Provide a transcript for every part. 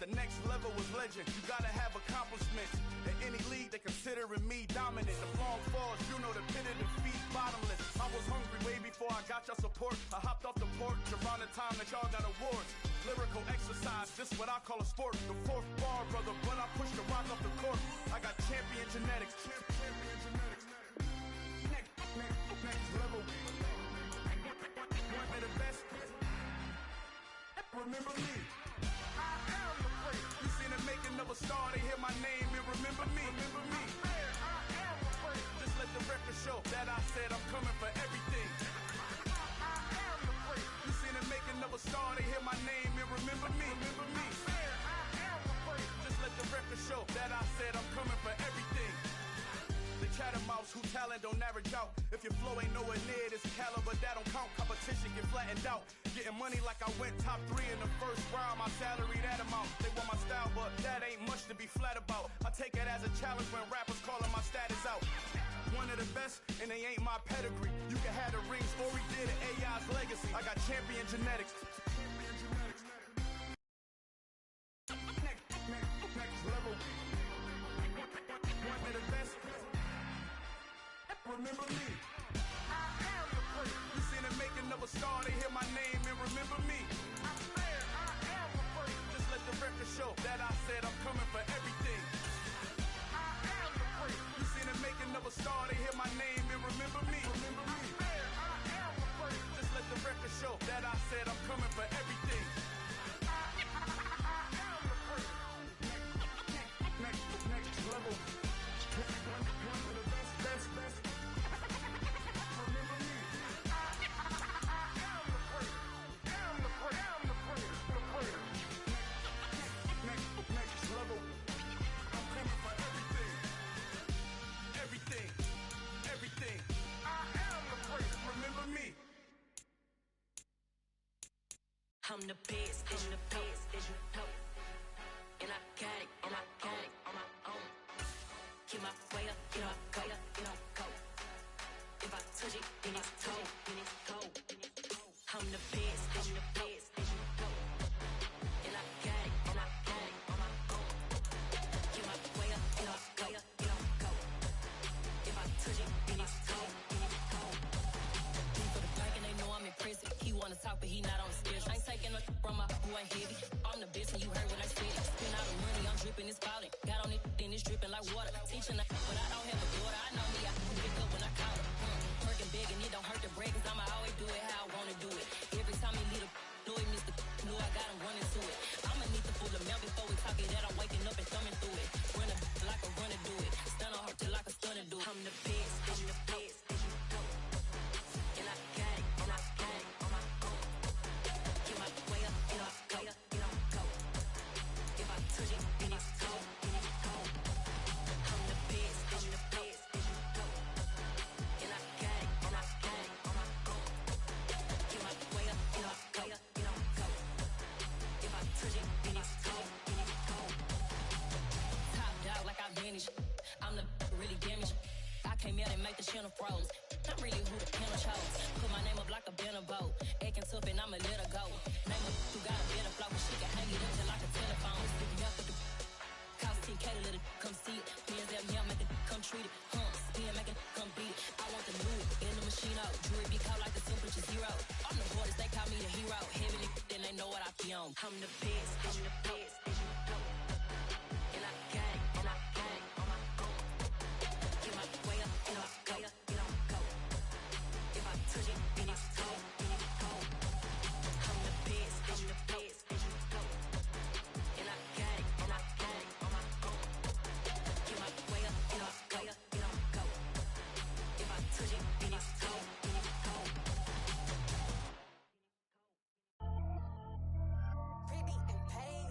The next level was legend. You gotta have accomplishments. In any league, they considering me dominant. The long falls, you know the pit of defeat, bottomless. I was hungry way before I got your support. I hopped off the porch around the time that y'all got awards. Lyrical exercise, this what I call a sport. The fourth bar, brother, but I pushed the rock off the court. I got champion genetics. Champion genetics. Next level. One of the best. Remember me. I am the great. You seen the making of a star, they hear my name and remember me. Remember me. I am the great. Just let the record show that I said I'm coming for everything. I am the great. You seen the making of a star, they hear my name and remember me. Remember me. I am the great. Just let the record show that I said I'm coming for everything. The chattermouths who talent don't average out. If your flow ain't nowhere near this caliber, that don't count. Competition get flattened out. Getting money like I went top 3 in the first round. My salary that amount. They want my style, but that ain't much to be flat about. I take it as a challenge when rappers calling my status out. One of the best, and they ain't my pedigree. You can have the rings, or he did it, AI's legacy. I got champion genetics. Champion genetics. Next level. One of the best. Remember me. I am the great. You seen the making of a star, they hear my name and remember me. I am the great. Just let the record show that I said I'm coming for everything. I am the great. You seen the making of a star, they hear my name and remember me. Remember me. I am the great. Just let the record show that I said I'm coming for everything. I am the great. Next level. One of the best. Remember me. I am the great. Am the great. Next level. I'm coming for everything. I am the great. Remember me. I'm the best, as you know. And I got it on my own. Get my way up, get up, go. If I touch it, then it's cold. I'm the best, as you know. And I got it on my own. Get my way up, get up, go. If I touch it, then it's cold. For the bank and they know I'm impressive. He wanna talk, but he not on the schedule. I ain't taking no from my boy heavy. I'm the best, and you heard what I said. Spend all the money, I'm dripping, it's falling. Got on it, then it's dripping like water. Teaching her, but I don't have a daughter. I know me, I can pick up when I call her. Working big, and it don't hurt the break, cause I'ma always do it how I wanna do it. Every time he lead a know it, Mr. Know I got him running to it. I'ma need the full amount before we talk it that I'm waking up and thumbing through it. Run a like a runner do it. Stun on her till like a stunner do it. I'm the best, as you know. And I got it on my own. Get my way up, get up, go. If I touch it, then it's cold. I'm the best, as you know. And I got it on my own. Get my way up, get up, go. If I touch it, then it's cold. Top dog like I vanished. I'm the really damaged. I came out and make the channel froze. Not really who the panel chose. Put my name up like a banner boat. Acting tough and I'ma let her go. Name up who got a better flow. She can hang it up just like a telephone. Sticking up with the cost 10K to let it come see it. Hands at me, I make it come treat it. Spin, make it come beat it. I want the new in the machine out. Jewelry be caught like the temperature 0. I'm the hardest, they call me the hero. Heavy then they know what I be on. I'm the best, as you know. And I got it on my own. Get my way up, get up, go. If I touch it, then it's cold. I'm the best, as you know. And I got it on my own. Get my way up, get up, go. If I touch it, then it's cold. Pretty and paid.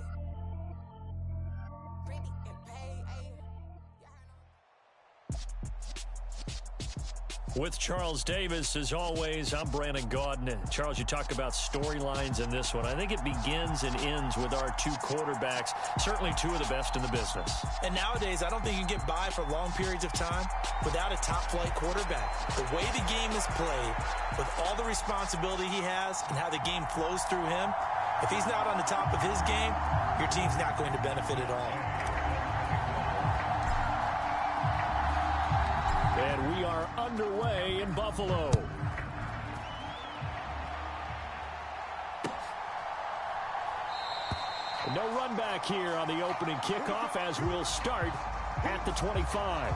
With Charles Davis, as always, I'm Brandon Gaudin. Charles, you talk about storylines in this one. I think it begins and ends with our two quarterbacks, certainly two of the best in the business. And nowadays, I don't think you can get by for long periods of time without a top-flight quarterback. The way the game is played, with all the responsibility he has and how the game flows through him, If he's not on the top of his game, your team's not going to benefit at all. And we are underway in Buffalo. No run back here on the opening kickoff as we'll start at the 25.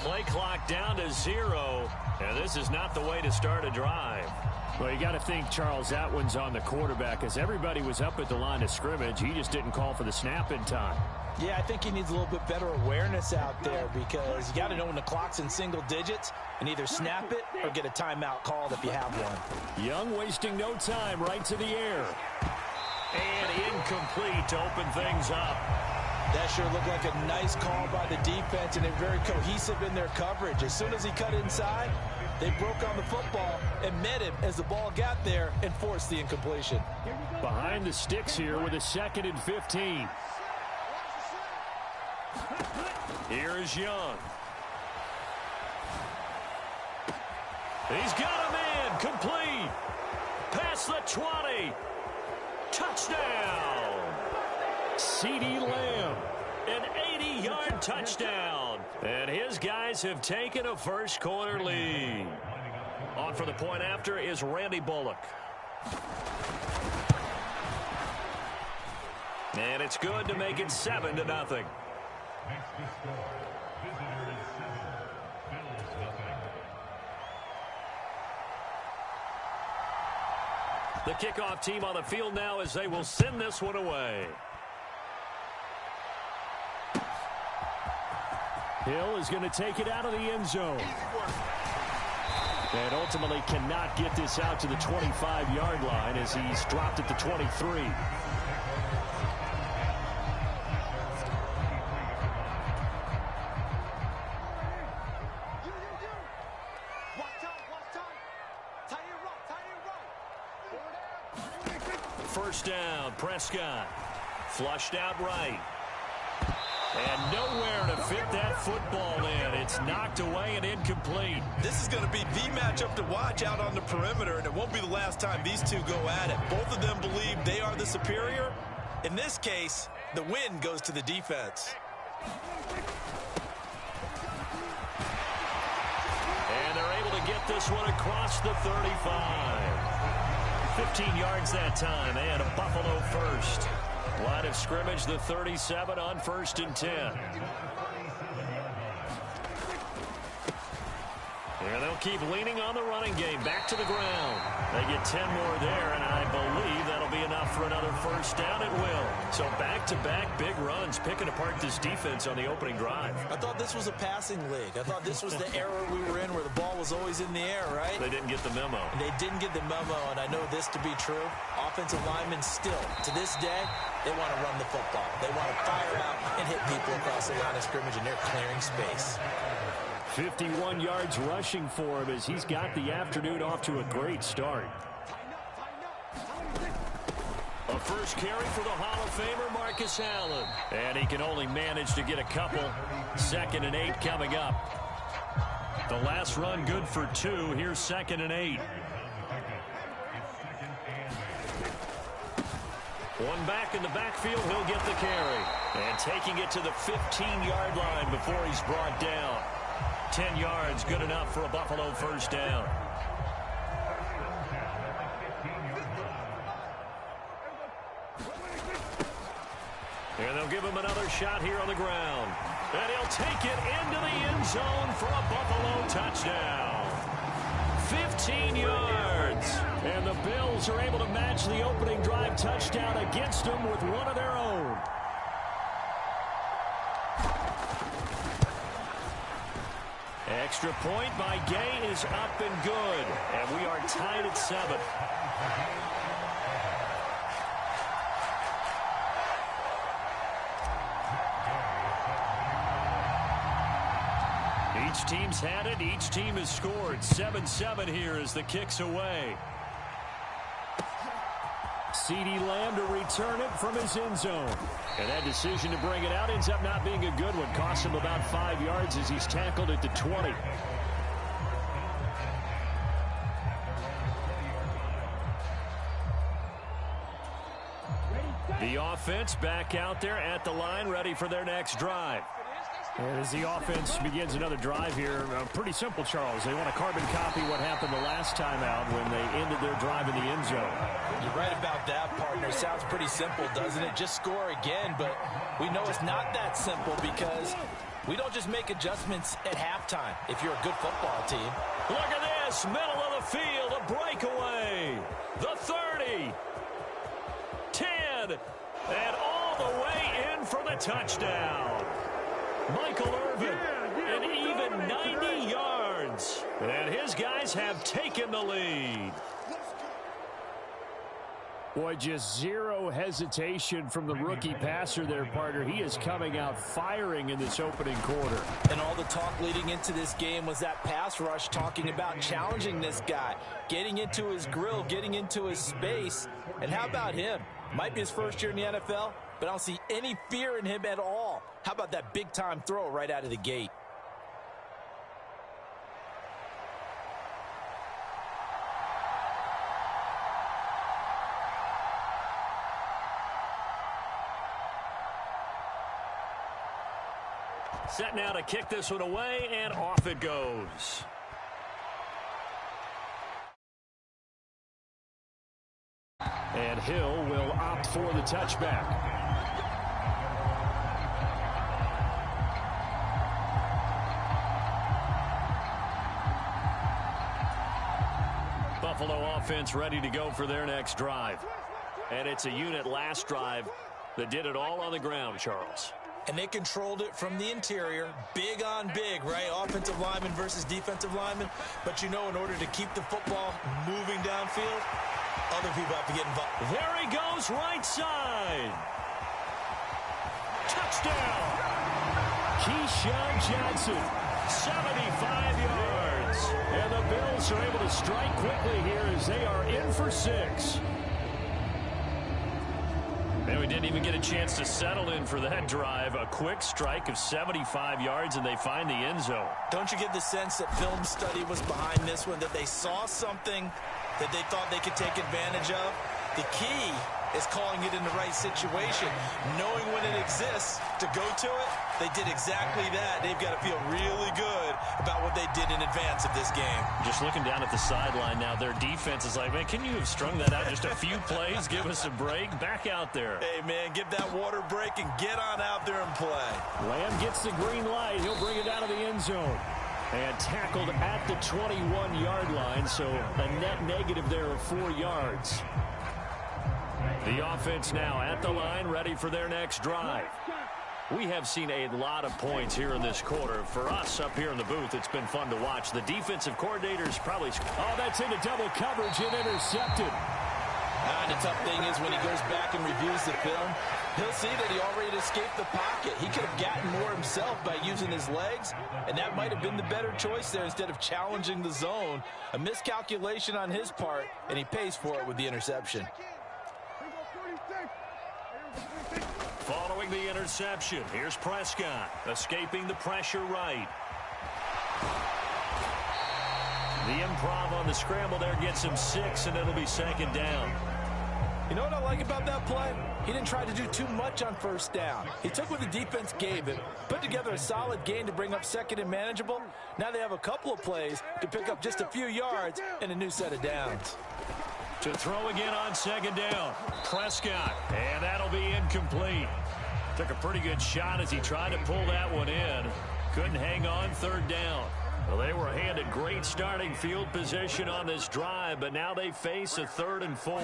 Play clock down to 0, and this is not the way to start a drive. Well, you got to think, Charles, that one's on the quarterback, as everybody was up at the line of scrimmage. He just didn't call for the snap in time. Yeah, I think he needs a little bit better awareness out there, because you got to know when the clock's in single digits and either snap it or get a timeout called if you have one. Young wasting no time, right to the air. And incomplete to open things up. That sure looked like a nice call by the defense, and they're very cohesive in their coverage. As soon as he cut inside, they broke on the football and met him as the ball got there and forced the incompletion. Behind the sticks here with a 2nd and 15. Here is Young. He's got him in. Complete. Past the 20. Touchdown. CeeDee Lamb, an 80-yard touchdown. And his guys have taken a first-quarter lead. On for the point after is Randy Bullock. And it's good to make it 7-0. The kickoff team on the field now as they will send this one away. Hill is going to take it out of the end zone. And ultimately cannot get this out to the 25-yard line as he's dropped at the 23. First down, Prescott. Flushed out right. And nowhere to fit that football in. It's knocked away and incomplete. This is going to be the matchup to watch out on the perimeter, and it won't be the last time these two go at it. Both of them believe they are the superior. In this case, the win goes to the defense. And they're able to get this one across the 35. 15 yards that time, and a Buffalo first. Line of scrimmage, the 37 on 1st and 10. And they'll keep leaning on the running game. Back to the ground. They get 10 more there, and I believe that'll be enough for another first down. It will. So back-to-back big runs, picking apart this defense on the opening drive. I thought this was a passing league. I thought this was the era we were in where the ball was always in the air, right? They didn't get the memo. And they didn't get the memo, and I know this to be true. Offensive linemen still, to this day, they want to run the football. They want to fire out and hit people across the line of scrimmage, and they're clearing space. 51 yards rushing for him as he's got the afternoon off to a great start. A first carry for the Hall of Famer Marcus Allen. And he can only manage to get a couple. 2nd and 8 coming up. The last run good for 2. Here's 2nd and 8. One back in the backfield, he'll get the carry. And taking it to the 15-yard line before he's brought down. 10 yards, good enough for a Buffalo first down. And they'll give him another shot here on the ground. And he'll take it into the end zone for a Buffalo touchdown. 15 yards. And the Bills are able to match the opening drive touchdown against them with one of their own. Extra point by Gay is up and good. And we are tied at 7. Each team's had it. Each team has scored. 7-7 here as the kick's away. CeeDee Lamb to return it from his end zone. And that decision to bring it out ends up not being a good one. Costs him about 5 yards as he's tackled at the 20. The offense back out there at the line, ready for their next drive. And as the offense begins another drive here, pretty simple, Charles. They want to carbon copy what happened the last time out when they ended their drive in the end zone. You're right about that, partner. Sounds pretty simple, doesn't it? Just score again, but we know it's not that simple because we don't just make adjustments at halftime if you're a good football team. Look at this, middle of the field, a breakaway. The 30, 10, and all the way in for the touchdown. Michael Irvin, an even 90 yards. And his guys have taken the lead. Boy, just zero hesitation from the rookie passer there, partner. He is coming out firing in this opening quarter. And all the talk leading into this game was that pass rush talking about challenging this guy, getting into his grill, getting into his space. And how about him? Might be his first year in the NFL, but I don't see any fear in him at all. How about that big-time throw right out of the gate? Set now to kick this one away, and off it goes. And Hill will opt for the touchback. Buffalo offense ready to go for their next drive. And it's a unit last drive that did it all on the ground, Charles. And they controlled it from the interior, big on big, right? Offensive lineman versus defensive lineman. But you know, in order to keep the football moving downfield, other people have to get involved. There he goes, right side. Touchdown. Keyshawn Johnson, 75 yards. And the Bills are able to strike quickly here as they are in for 6. And we didn't even get a chance to settle in for that drive. A quick strike of 75 yards, and they find the end zone. Don't you get the sense that film study was behind this one, that they saw something that they thought they could take advantage of? The key is calling it in the right situation, knowing when it exists to go to it. They did exactly that. They've got to feel really good about what they did in advance of this game. Just looking down at the sideline now, their defense is like, man, can you have strung that out just a few plays? Give us a break. Back out there. Hey, man, give that water break and get on out there and play. Lamb gets the green light. He'll bring it out of the end zone. And tackled at the 21-yard line, so a net negative there of 4 yards. The offense now at the line, ready for their next drive. We have seen a lot of points here in this quarter. For us up here in the booth, it's been fun to watch. The defensive coordinators probably... Oh, that's into double coverage and intercepted. And the tough thing is when he goes back and reviews the film, he'll see that he already escaped the pocket. He could have gotten more himself by using his legs, and that might have been the better choice there instead of challenging the zone. A miscalculation on his part, and he pays for it with the interception. Following the interception, here's Prescott, escaping the pressure right. The improv on the scramble there gets him 6, and it'll be second down. You know what I like about that play? He didn't try to do too much on first down. He took what the defense gave him, put together a solid gain to bring up second and manageable. Now they have a couple of plays to pick up just a few yards and a new set of downs. To throw again on second down, Prescott, and that'll be incomplete. Took a pretty good shot as he tried to pull that one in. Couldn't hang on third down. Well, they were handed great starting field position on this drive, but now they face a 3rd and 4.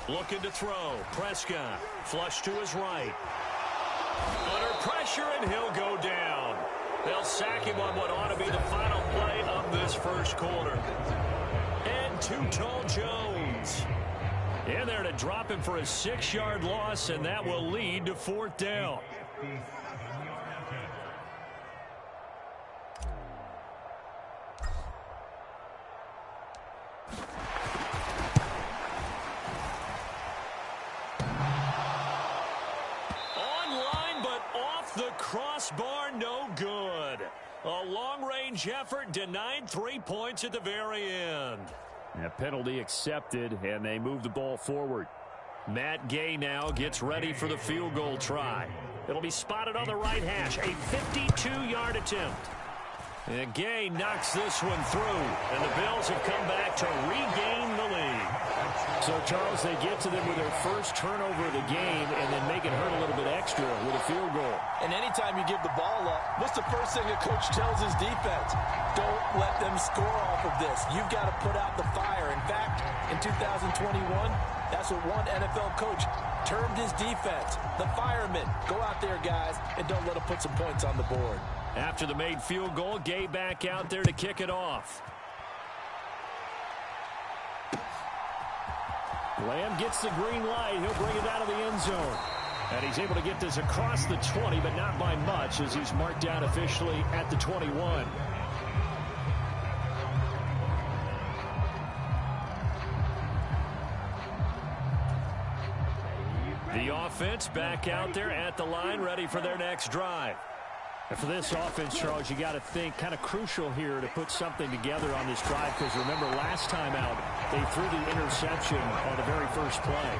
Looking to throw, Prescott, flush to his right. Under pressure, and he'll go down. They'll sack him on what ought to be the final play of this first quarter. And too tall Jones in there to drop him for a 6-yard loss, and that will lead to 4th down. Online, but off the crossbar, no good. A long-range effort denied 3 points at the very end. A penalty accepted, and they move the ball forward. Matt Gay now gets ready for the field goal try. It'll be spotted on the right hash, a 52-yard attempt. And Gay knocks this one through, and the Bills have come back to regain the lead. So, Charles, they get to them with their first turnover of the game and then make it hurt a little bit extra with a field goal. And anytime you give the ball up, what's the first thing a coach tells his defense? Don't let them score off of this. You've got to put out the fire. In fact, in 2021, that's what one NFL coach termed his defense, the firemen. Go out there, guys, and don't let them put some points on the board. After the made field goal, Gay back out there to kick it off. Lamb gets the green light. He'll bring it out of the end zone. And he's able to get this across the 20, but not by much, as he's marked down officially at the 21. The offense back out there at the line, ready for their next drive. And for this offense, Charles, you got to think kind of crucial here to put something together on this drive, because remember last time out they threw the interception on the very first play.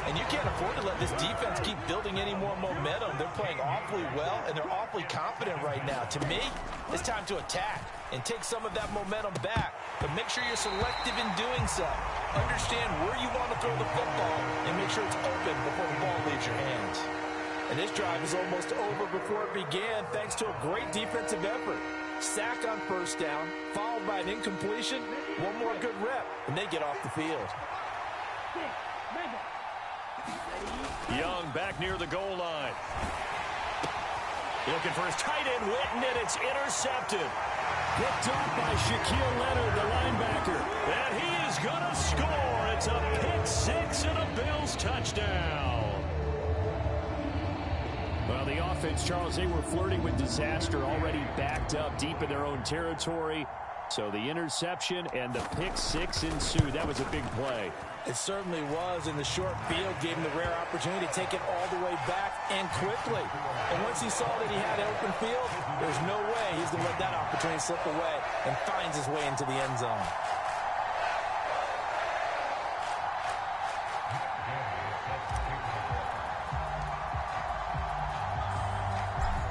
And you can't afford to let this defense keep building any more momentum. They're playing awfully well, and they're awfully confident right now. To me, it's time to attack and take some of that momentum back. But make sure you're selective in doing so. Understand where you want to throw the football and make sure it's open before the ball leaves your hands. And this drive is almost over before it began thanks to a great defensive effort. Sack on first down, followed by an incompletion, one more good rep, and they get off the field. Young back near the goal line. Looking for his tight end, Witten, and it's intercepted. Picked off by Shaquille Leonard, the linebacker. And he is going to score. It's a pick six and a Bills touchdown. Well, the offense, Charles, they were flirting with disaster, already backed up deep in their own territory. So the interception and the pick six ensued. That was a big play. It certainly was, and the short field gave him the rare opportunity to take it all the way back and quickly. And once he saw that he had open field, there's no way he's going to let that opportunity slip away, and finds his way into the end zone.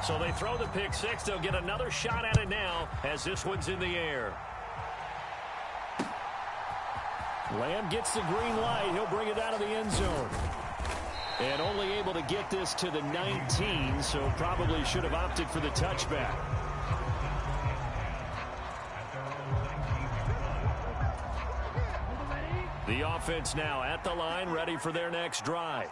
So they throw the pick six. They'll get another shot at it now as this one's in the air. Lamb gets the green light. He'll bring it out of the end zone. And only able to get this to the 19, so probably should have opted for the touchback. The offense now at the line, ready for their next drive.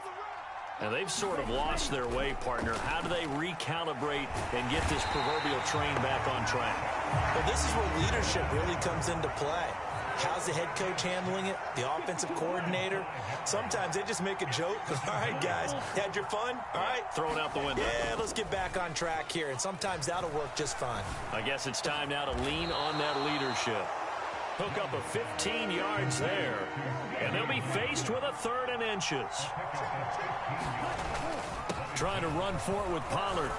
And they've sort of lost their way, partner. How do they recalibrate and get this proverbial train back on track? Well, this is where leadership really comes into play. How's the head coach handling it? The offensive coordinator? Sometimes they just make a joke. All right, guys, had your fun? All right. Throw it out the window. Yeah, let's get back on track here. And sometimes that'll work just fine. I guess it's time now to lean on that leadership. Hook up a 15 yards there. And they'll be faced with a 3rd and inches. Trying to run for it with Pollard.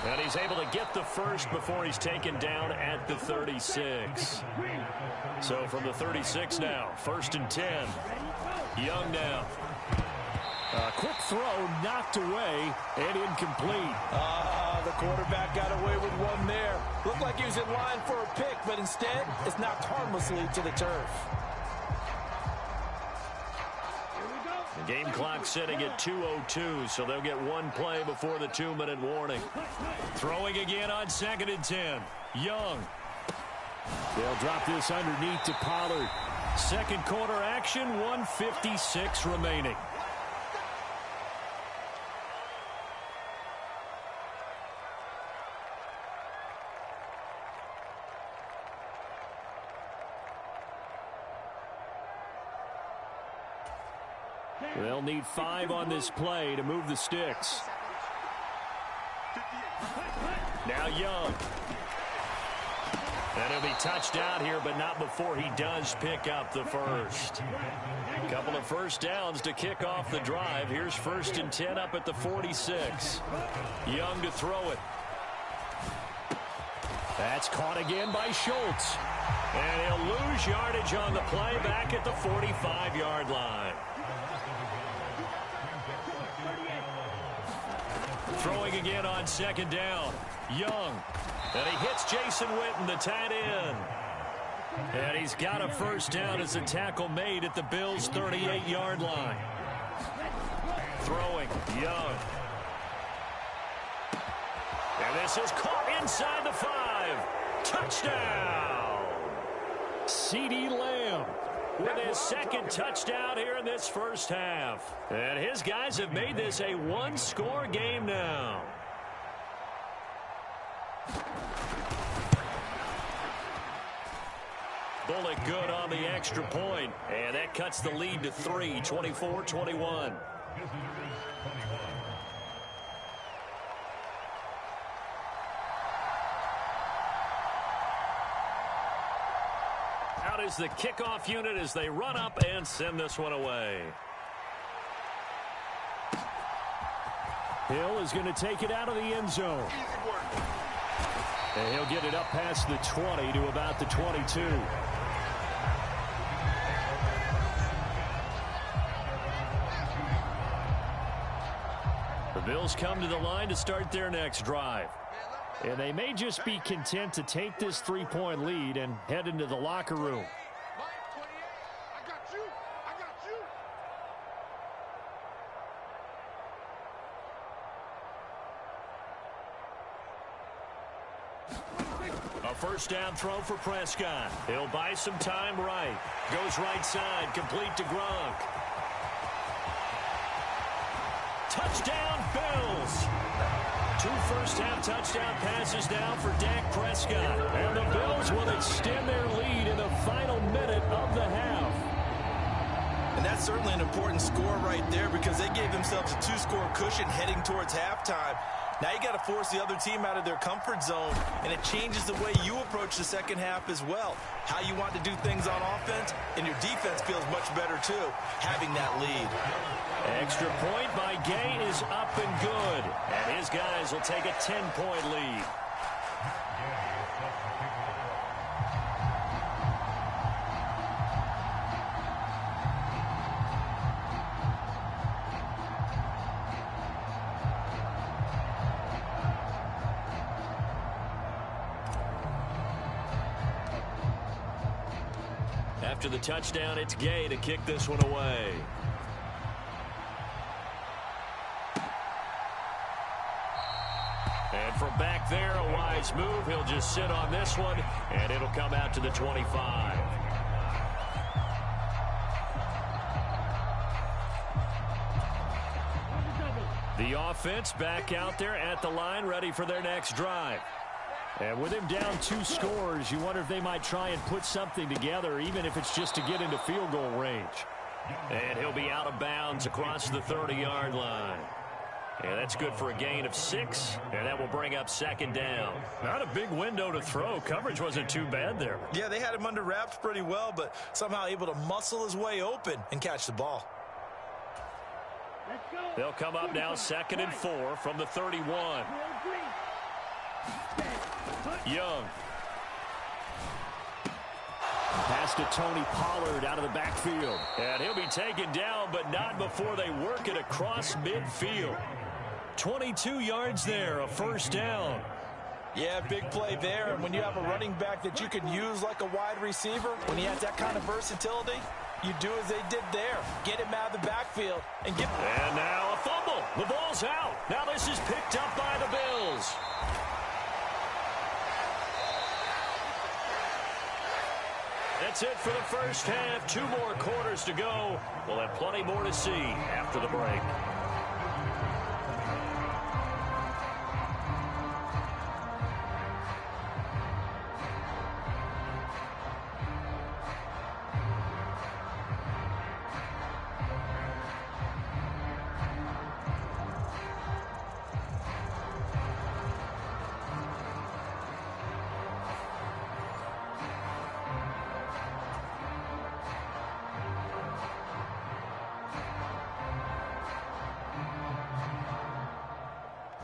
And he's able to get the first before he's taken down at the 36. So from the 36 now, 1st and 10. Young now. A quick throw knocked away and incomplete. The quarterback got away with one there. Looked like he was in line for a pick, but instead it's knocked harmlessly to the turf. The game clock sitting at 2:02, so they'll get one play before the 2-minute warning. Throwing again on 2nd and 10. Young. They'll drop this underneath to Pollard. Second quarter action, 1:56 remaining. They'll need 5 on this play to move the sticks. Now Young. And he'll be touched out here, but not before he does pick up the first. Couple of first downs to kick off the drive. Here's 1st and 10 up at the 46. Young to throw it. That's caught again by Schultz. And he'll lose yardage on the play back at the 45-yard line. Throwing again on 2nd down. Young. And he hits Jason Witten, the tight end. And he's got a 1st down as a tackle made at the Bills' 38-yard line. Throwing. Young. And this is caught inside the 5. Touchdown! CeeDee Lamb with his 2nd touchdown here in this first half. And his guys have made this a one-score game now. Bullock good on the extra point. And that cuts the lead to 3, 24-21. Out is the kickoff unit as they run up and send this one away. Hill is going to take it out of the end zone. And he'll get it up past the 20 to about the 22. The Bills come to the line to start their next drive. And they may just be content to take this 3-point lead and head into the locker room. A 1st down throw for Prescott. He'll buy some time right. Goes right side, complete to Gronk. Touchdown, Bills! 2 first-half touchdown passes now for Dak Prescott. And the Bills will extend their lead in the final minute of the half. And that's certainly an important score right there because they gave themselves a 2-score cushion heading towards halftime. Now you got to force the other team out of their comfort zone, and it changes the way you approach the second half as well. How you want to do things on offense, and your defense feels much better too, having that lead. Extra point by Gay is up and good, and his guys will take a 10-point lead. After the touchdown, it's Gay to kick this one away. And from back there, a wise move. He'll just sit on this one, and it'll come out to the 25. The offense back out there at the line, ready for their next drive. And with him down 2 scores, you wonder if they might try and put something together, even if it's just to get into field goal range. And he'll be out of bounds across the 30-yard line. And that's good for a gain of 6, and that will bring up 2nd down. Not a big window to throw. Coverage wasn't too bad there. Yeah, they had him under wraps pretty well, but somehow able to muscle his way open and catch the ball. They'll come up now 2nd and 4 from the 31. Young. Pass to Tony Pollard out of the backfield. And he'll be taken down, but not before they work it across midfield. 22 yards there, a 1st down. Yeah, big play there. And when you have a running back that you can use like a wide receiver, when he has that kind of versatility, you do as they did there. Get him out of the backfield and get... And now a fumble. The ball's out. Now this is picked up by the Bills. That's it for the first half. 2 more quarters to go. We'll have plenty more to see after the break.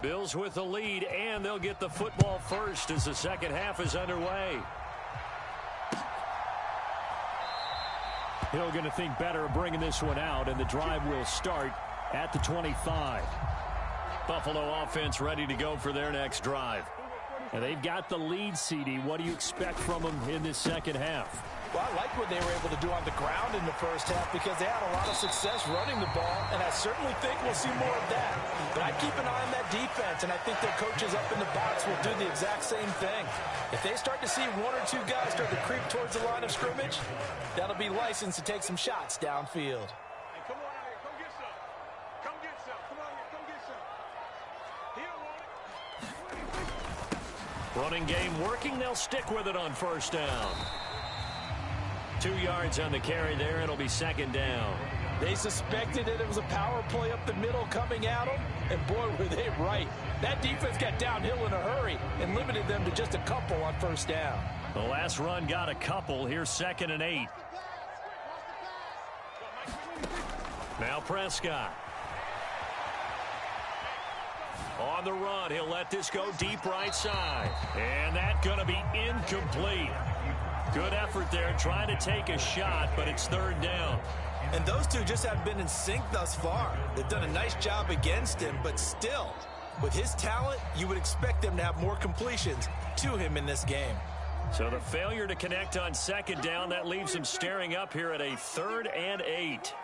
Bills with the lead, and they'll get the football first as the second half is underway. Hill going to think better of bringing this one out, and the drive will start at the 25. Buffalo offense ready to go for their next drive. And they've got the lead, CD. What do you expect from them in this second half? Well, I like what they were able to do on the ground in the first half because they had a lot of success running the ball, and I certainly think we'll see more of that. But I keep an eye on that defense, and I think their coaches up in the box will do the exact same thing. If they start to see one or two guys start to creep towards the line of scrimmage, that'll be license to take some shots downfield. Hey, come on out here. Come get some. Come get some. Come on here. Come get some. He don't want it. Running game working. They'll stick with it on first down. 2 yards on the carry there. It'll be second down. They suspected that it was a power play up the middle coming at them, and boy, were they right. That defense got downhill in a hurry and limited them to just a couple on first down. The last run got a couple. Here's 2nd and 8. Now Prescott. On the run, he'll let this go deep right side. And that's going to be incomplete. Good effort there, trying to take a shot, but it's third down. And those two just haven't been in sync thus far. They've done a nice job against him, but still, with his talent, you would expect them to have more completions to him in this game. So the failure to connect on second down, that leaves him staring up here at a 3rd and 8.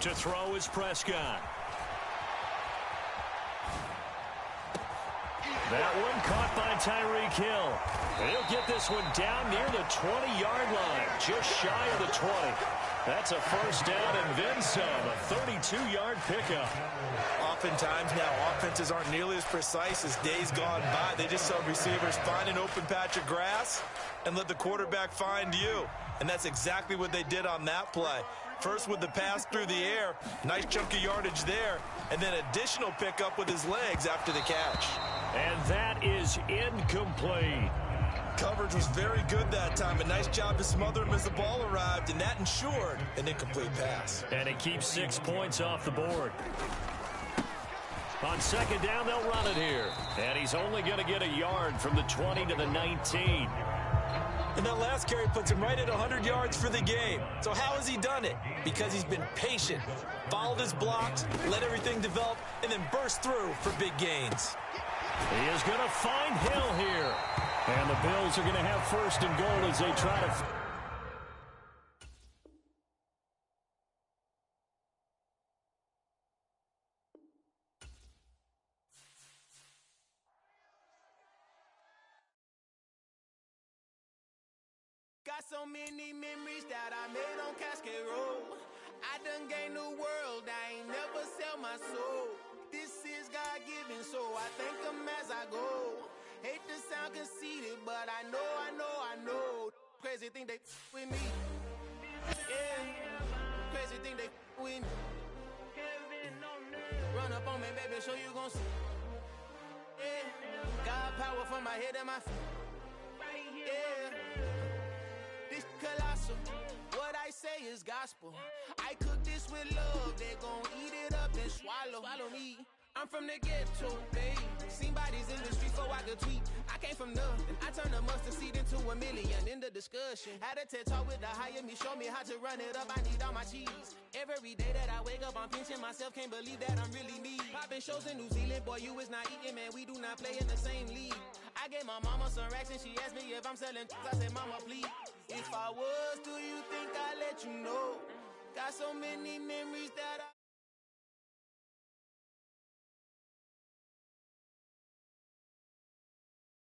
To throw is Prescott. That one caught by Tyreek Hill. He'll get this one down near the 20-yard line, just shy of the 20. That's a first down and then some, a 32-yard pickup. Oftentimes now, offenses aren't nearly as precise as days gone by. They just saw receivers find an open patch of grass and let the quarterback find you. And that's exactly what they did on that play. First with the pass through the air, nice chunk of yardage there, and then additional pickup with his legs after the catch. And that is incomplete. Coverage was very good that time. A nice job to smother him as the ball arrived, and that ensured an incomplete pass. And it keeps 6 points off the board. On second down, they'll run it here. And he's only going to get a yard from the 20 to the 19. And that last carry puts him right at 100 yards for the game. So how has he done it? Because he's been patient, followed his blocks, let everything develop, and then burst through for big gains. He is going to find Hill here. And the Bills are going to have first and goal as they try to... Got so many memories that I made on Cascade Road. I done gained the world, I ain't never sell my soul. This is God-given, so I thank him as I go. Hate to sound conceited, but I know. Crazy think they with me. Yeah, crazy think they with me. Run up on me, baby, show you gon' see. Yeah, God power from my head and my feet. Yeah. This colossal, what I say is gospel. I cook this with love, they gon' eat it up and swallow me. I'm from the ghetto, babe. Seen bodies in the streets so I could tweet. I came from nothing, I turned a mustard seed into a million. In the discussion, had a TED talk with the higher me, show me how to run it up, I need all my cheese. Every day that I wake up, I'm pinching myself, can't believe that I'm really me. Popping shows in New Zealand, boy, you is not eating, man, we do not play in the same league. I gave my mama some racks and she asked me if I'm selling, I said, mama, please. If I was, do you think I'd let you know? Got so many memories that I